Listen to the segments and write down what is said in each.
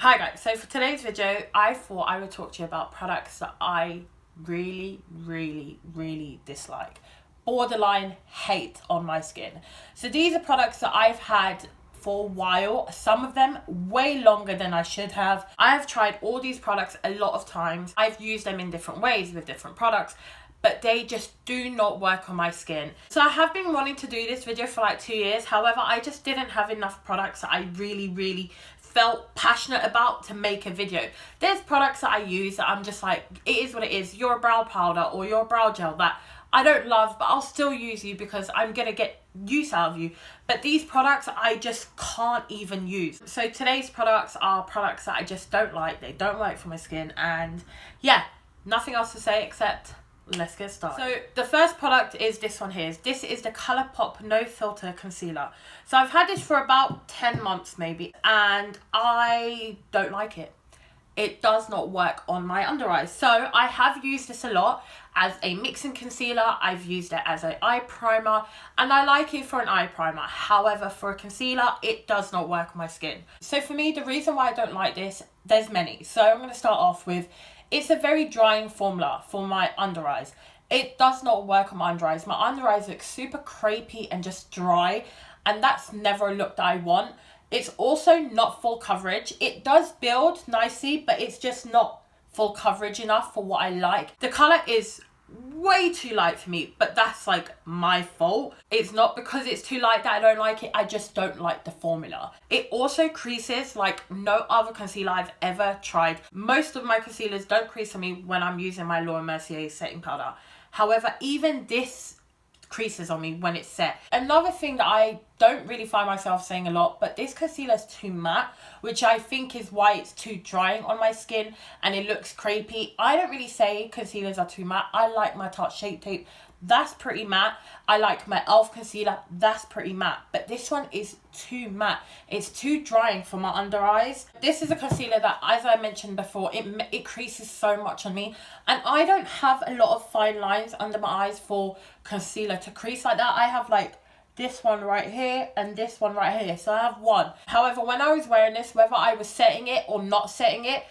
Hi guys, so for today's video, I thought I would talk to you about products that I really dislike. Borderline hate on my skin. So these are products that I've had for a while, some of them way longer than I should have. I have tried all these products a lot of times. I've used them in different ways with different products, but they just do not work on my skin. So I have been wanting to do this video for like 2 years. However, I just didn't have enough products that I really felt passionate about to make a video. There's products that I use that I'm just like, it is what it is. You're a brow powder or your brow gel that I don't love, but I'll still use you because I'm gonna get use out of you. But these products I just can't even use. So today's products are products that I just don't like. They don't work for my skin, and yeah, nothing else to say except let's get started. So the first product is this one here. This is the ColourPop No Filter Concealer. So I've had this for about 10 months maybe, and I don't like it. It does not work on my under eyes. So I have used this a lot as a mixing concealer. I've used it as an eye primer, and I like it for an eye primer. However, for a concealer, it does not work on my skin. So for me, the reason why I don't like this, there's many. So I'm going to start off with, it's a very drying formula for my under eyes. It does not work on my under eyes. My under eyes look super crepey and just dry, and that's never a look that I want. It's also not full coverage. It does build nicely, but it's just not full coverage enough for what I like. The colour is way too light for me, but that's like my fault. It's not because it's too light that I don't like it. I just don't like the formula. It also creases like no other concealer I've ever tried. Most of my concealers don't crease on me when I'm using my Laura Mercier setting powder. However, even this creases on me when it's set. Another thing that I don't really find myself saying a lot, but this concealer is too matte, which I think is why it's too drying on my skin and it looks crepey. I don't really say concealers are too matte. I like my Tarte Shape Tape. That's pretty matte. I like my e.l.f. concealer. That's pretty matte. But this one is too matte. It's too drying for my under eyes. This is a concealer that, as I mentioned before, it creases so much on me. And I don't have a lot of fine lines under my eyes for concealer to crease like that. I have like this one right here and this one right here. So I have one. However, when I was wearing this, whether I was setting it or not setting it,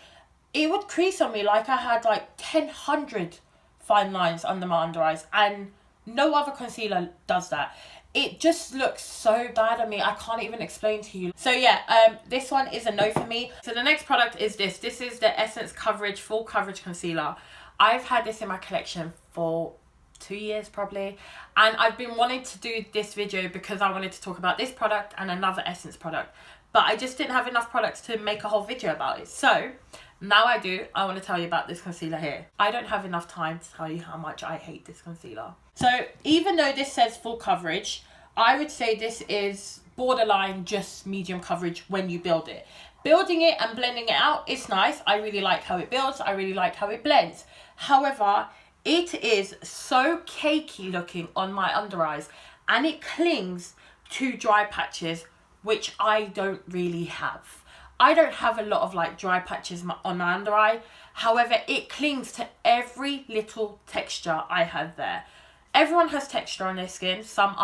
it would crease on me like I had like 1,000 fine lines under my under eyes, and no other concealer does that. It just looks so bad on me. I can't even explain to you. So yeah, this one is a no for me. So the next product is this. This is the Essence Coverage Full Coverage Concealer. I've had this in my collection for 2 years probably, and I've been wanting to do this video because I wanted to talk about this product and another Essence product, but I just didn't have enough products to make a whole video about it. So now I do. I want to tell you about this concealer here. I don't have enough time to tell you how much I hate this concealer. So even though this says full coverage, I would say this is borderline just medium coverage when you build it. Building it and blending it out is nice. I really like how it builds. I really like how it blends. However, it is so cakey looking on my under eyes, and it clings to dry patches, which I don't really have. I don't have a lot of like dry patches on my under eye. However, it clings to every little texture I have there. Everyone has texture on their skin, some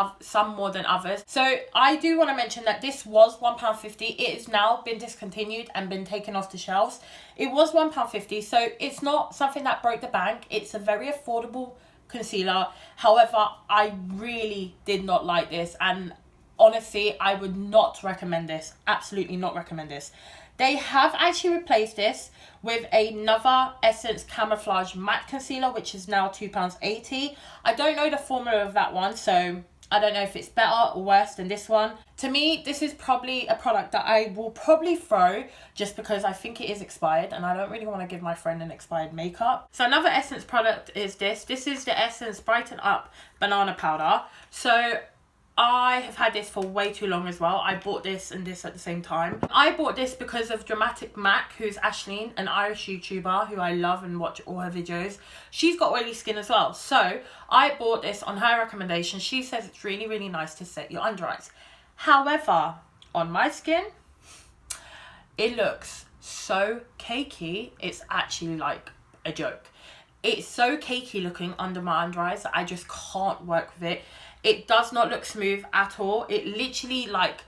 more than others. So I do want to mention that this was £1.50. It has now been discontinued and been taken off the shelves. It was £1.50, so it's not something that broke the bank. It's a very affordable concealer. However, I really did not like this, and honestly, I would not recommend this. Absolutely not recommend this. They have actually replaced this with another Essence Camouflage Matte Concealer, which is now £2.80. I don't know the formula of that one, so I don't know if it's better or worse than this one. To me, this is probably a product that I will probably throw just because I think it is expired and I don't really want to give my friend an expired makeup. So another Essence product is this. This is the Essence Brighten Up Banana Powder. So I have had this for way too long as well. I bought this and this at the same time. I bought this because of Dramatic Mac, who's Ashleen, an Irish YouTuber who I love and watch all her videos. She's got oily skin as well. So I bought this on her recommendation. She says it's really nice to set your under eyes. However, on my skin, it looks so cakey. It's actually like a joke. It's so cakey looking under my under eyes that I just can't work with it. It does not look smooth at all. It literally like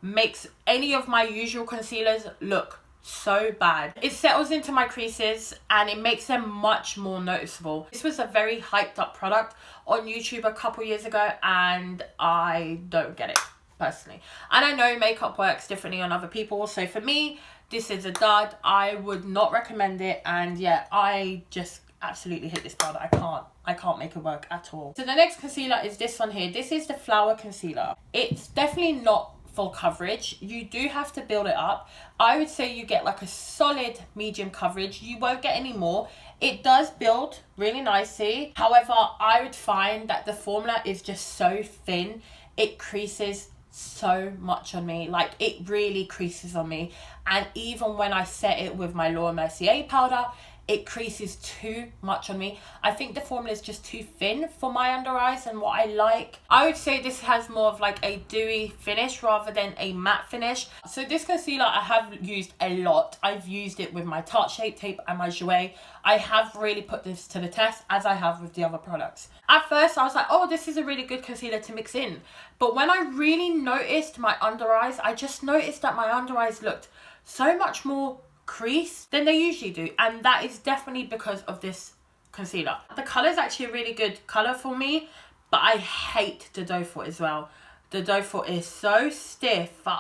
makes any of my usual concealers look so bad. It settles into my creases and it makes them much more noticeable. This was a very hyped up product on YouTube a couple years ago and I don't get it personally. And I know makeup works differently on other people, so for me this is a dud. I would not recommend it, and yeah, I just absolutely hate this powder. I can't make it work at all. So the next concealer is this one here. This is the Flower Concealer. It's definitely not full coverage. You do have to build it up. I would say you get like a solid medium coverage. You won't get any more. It does build really nicely. However, I would find that the formula is just so thin. It creases so much on me. Like, it really creases on me. And even when I set it with my Laura Mercier powder, it creases too much on me. I think the formula is just too thin for my under eyes and what I like. I would say this has more of like a dewy finish rather than a matte finish. So this concealer I have used a lot. I've used it with my Tarte Shape Tape and my Jouer. I have really put this to the test, as I have with the other products. At first I was like, oh, this is a really good concealer to mix in. But when I really noticed my under eyes, I just noticed that my under eyes looked so much more crease than they usually do, and that is definitely because of this concealer. The colour is actually a really good colour for me, but I hate the doe foot as well. The doe foot is so stiff that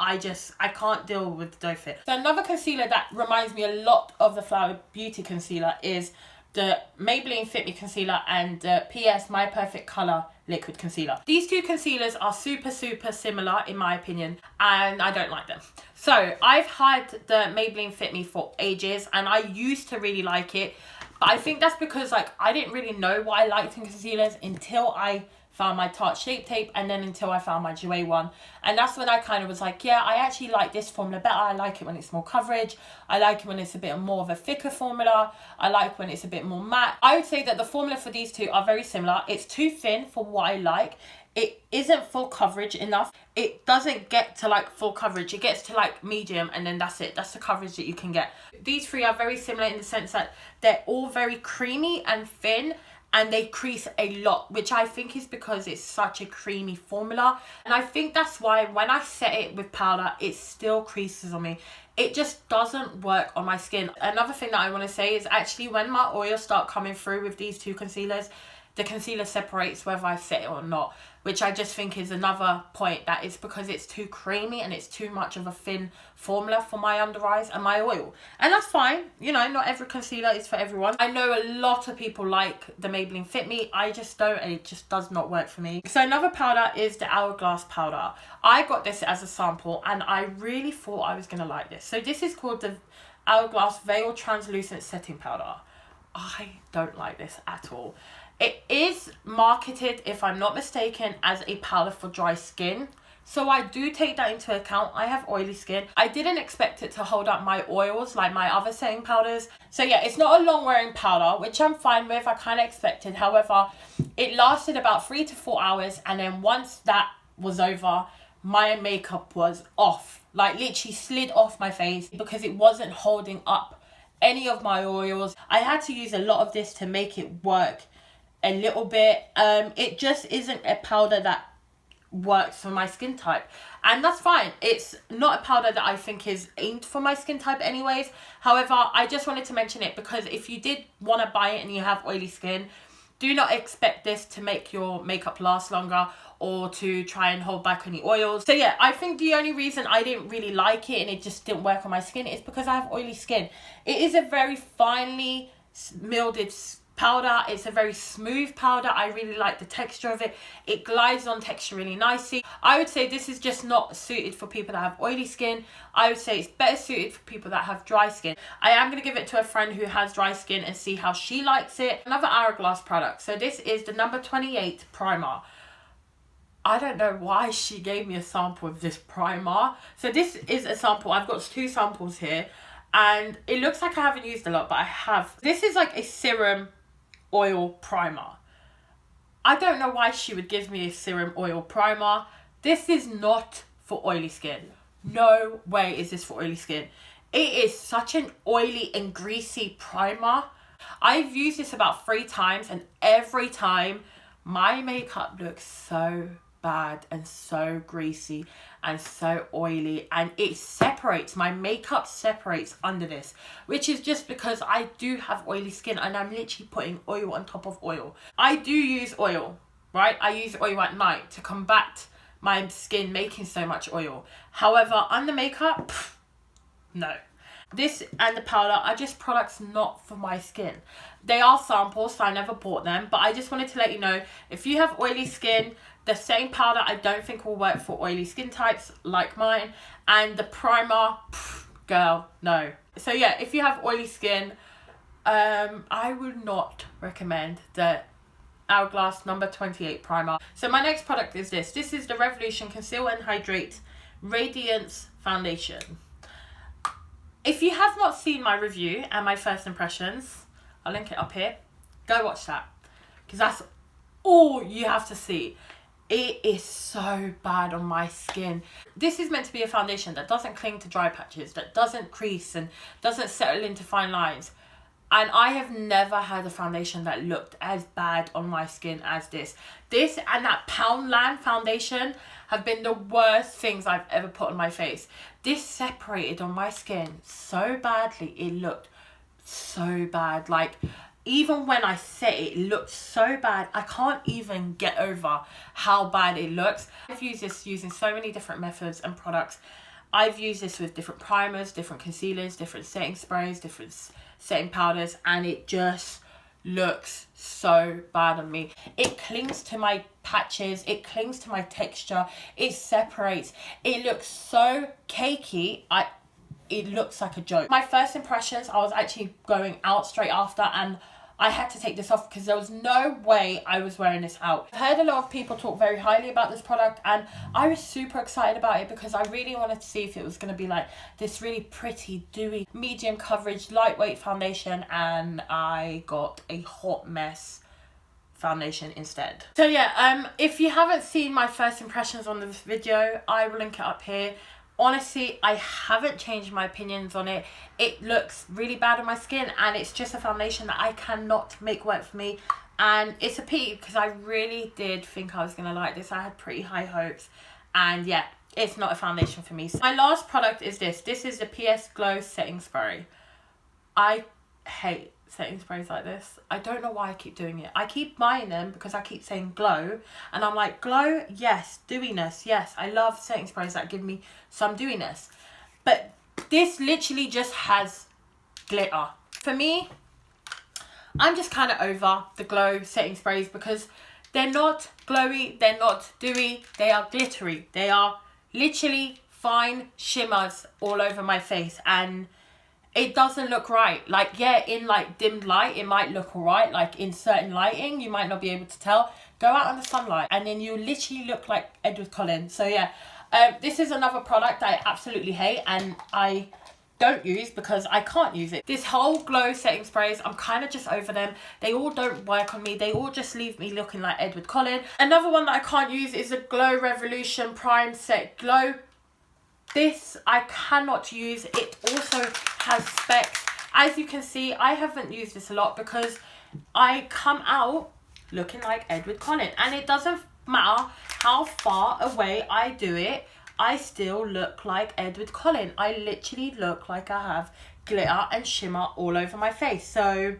I can't deal with the doe foot. So another concealer that reminds me a lot of the Flower Beauty concealer is the Maybelline Fit Me concealer and the PS My Perfect Colour liquid concealer. These two concealers are super similar in my opinion, and I don't like them. So I've had the Maybelline Fit Me for ages and I used to really like it, but I think that's because like I didn't really know what I liked in concealers until I found my Tarte Shape Tape, and then until I found my Jouer one. And that's when I kind of was like, yeah, I actually like this formula better. I like it when it's more coverage. I like it when it's a bit more of a thicker formula. I like when it's a bit more matte. I would say that the formula for these two are very similar. It's too thin for what I like. It isn't full coverage enough. It doesn't get to like full coverage. It gets to like medium, and then that's it. That's the coverage that you can get. These three are very similar in the sense that they're all very creamy and thin, and they crease a lot, which I think is because it's such a creamy formula. And I think that's why when I set it with powder, it still creases on me. It just doesn't work on my skin. Another thing that I want to say is actually when my oils start coming through with these two concealers, the concealer separates whether I set it or not, which I just think is another point, that it's because it's too creamy and it's too much of a thin formula for my under eyes and my oil. And that's fine, you know, not every concealer is for everyone. I know a lot of people like the Maybelline Fit Me. I just don't, and it just does not work for me. So another powder is the Hourglass powder. I got this as a sample and I really thought I was going to like this. So this is called the Hourglass Veil Translucent Setting Powder. I don't like this at all. It is marketed, if I'm not mistaken, as a powder for dry skin. So I do take that into account. I have oily skin. I didn't expect it to hold up my oils like my other setting powders. So yeah, it's not a long wearing powder, which I'm fine with. I kind of expected. However, it lasted about 3 to 4 hours. And then once that was over, my makeup was off. Like literally slid off my face because it wasn't holding up any of my oils. I had to use a lot of this to make it work a little bit. It just isn't a powder that works for my skin type, and that's fine. It's not a powder that I think is aimed for my skin type anyways. However, I just wanted to mention it because if you did want to buy it and you have oily skin, do not expect this to make your makeup last longer or to try and hold back any oils. So yeah, I think the only reason I didn't really like it and it just didn't work on my skin is because I have oily skin. It is a very finely milded powder. It's a very smooth powder. I really like the texture of it. It glides on texture really nicely. I would say this is just not suited for people that have oily skin. I would say it's better suited for people that have dry skin. I am going to give it to a friend who has dry skin and see how she likes it. Another Hourglass product. So this is the number 28 primer. I don't know why she gave me a sample of this primer. So this is a sample. I've got 2 samples here and it looks like I haven't used a lot, but I have. This is like a serum oil primer. I don't know why she would give me a serum oil primer. This is not for oily skin. No way is this for oily skin. It is such an oily and greasy primer. I've used this about 3 times and every time my makeup looks so bad and so greasy and so oily, and it separates. My makeup separates under this, which is just because I do have oily skin and I'm literally putting oil on top of oil. I do use oil, right? I use oil at night to combat my skin making so much oil. However, under makeup, no. This and the powder are just products not for my skin. They are samples, so I never bought them, but I just wanted to let you know, if you have oily skin, the same powder I don't think will work for oily skin types like mine. And the primer, girl, no. So yeah, if you have oily skin, I would not recommend the Hourglass number 28 primer. So my next product is this. This is the Revolution Conceal and Hydrate Radiance Foundation. If you have not seen my review and my first impressions, I'll link it up here. Go watch that, because that's all you have to see. It is so bad on my skin. This is meant to be a foundation that doesn't cling to dry patches, that doesn't crease and doesn't settle into fine lines. And I have never had a foundation that looked as bad on my skin as this. This and that Poundland foundation have been the worst things I've ever put on my face. This separated on my skin so badly. It looked so bad. Like, even when I set it, it looked so bad. I can't even get over how bad it looks. I've used this using so many different methods and products. I've used this with different primers, different concealers, different setting sprays, different setting powders, and it just looks so bad on me. It clings to my patches, it clings to my texture, it separates. It looks so cakey. It looks like a joke. My first impressions, I was actually going out straight after, and I had to take this off because there was no way I was wearing this out. I've heard a lot of people talk very highly about this product, and I was super excited about it because I really wanted to see if it was going to be like this really pretty, dewy, medium coverage, lightweight foundation, and I got a hot mess foundation instead. So yeah, if you haven't seen my first impressions on this video, I will link it up here. Honestly, I haven't changed my opinions on it. It looks really bad on my skin, and it's just a foundation that I cannot make work for me. And it's a pity because I really did think I was going to like this. I had pretty high hopes. And yeah, it's not a foundation for me. So my last product is this. This is the PS Glow Setting Spray. I hate setting sprays like this. I don't know why I keep doing it. I keep buying them because I keep saying glow, and I'm like, glow, yes. Dewiness, yes. I love setting sprays that give me some dewiness, but this literally just has glitter. For me, I'm just kind of over the glow setting sprays because they're not glowy, they're not dewy, they are glittery. They are literally fine shimmers all over my face, and it doesn't look right. Like, yeah, in like dimmed light, it might look alright. Like in certain lighting, you might not be able to tell. Go out in the sunlight and then you literally look like Edward Cullen. So yeah, this is another product I absolutely hate and I don't use because I can't use it. This whole glow setting sprays, I'm kind of just over them. They all don't work on me. They all just leave me looking like Edward Cullen. Another one that I can't use is the Glow Revolution Prime Set Glow. This I cannot use. It also has specs. As you can see, I haven't used this a lot because I come out looking like Edward Cullen, and it doesn't matter how far away I do it, I still look like Edward Cullen. I literally look like I have glitter and shimmer all over my face. So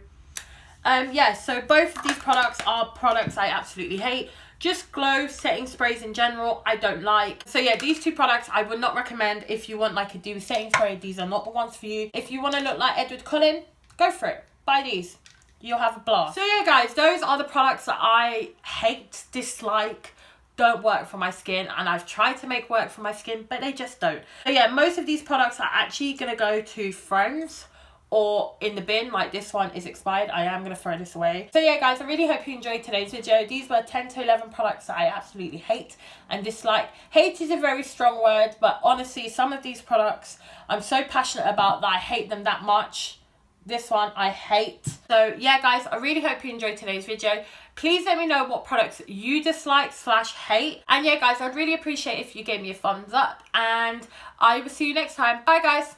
yeah, so both of these products are products I absolutely hate. Just glow setting sprays in general, I don't like. So yeah, these two products I would not recommend if you want like a dewy setting spray. These are not the ones for you. If you want to look like Edward Cullen, go for it. Buy these. You'll have a blast. So yeah, guys, those are the products that I hate, dislike, don't work for my skin, and I've tried to make work for my skin, but they just don't. So yeah, most of these products are actually going to go to friends or in the bin. Like this one is expired. I am going to throw this away. So yeah, guys, I really hope you enjoyed today's video. These were 10 to 11 products that I absolutely hate and dislike. Hate is a very strong word, but honestly, some of these products I'm so passionate about that I hate them that much. This one I hate. So yeah, guys, I really hope you enjoyed today's video. Please let me know what products you dislike / hate. And yeah, guys, I'd really appreciate if you gave me a thumbs up, and I will see you next time. Bye, guys.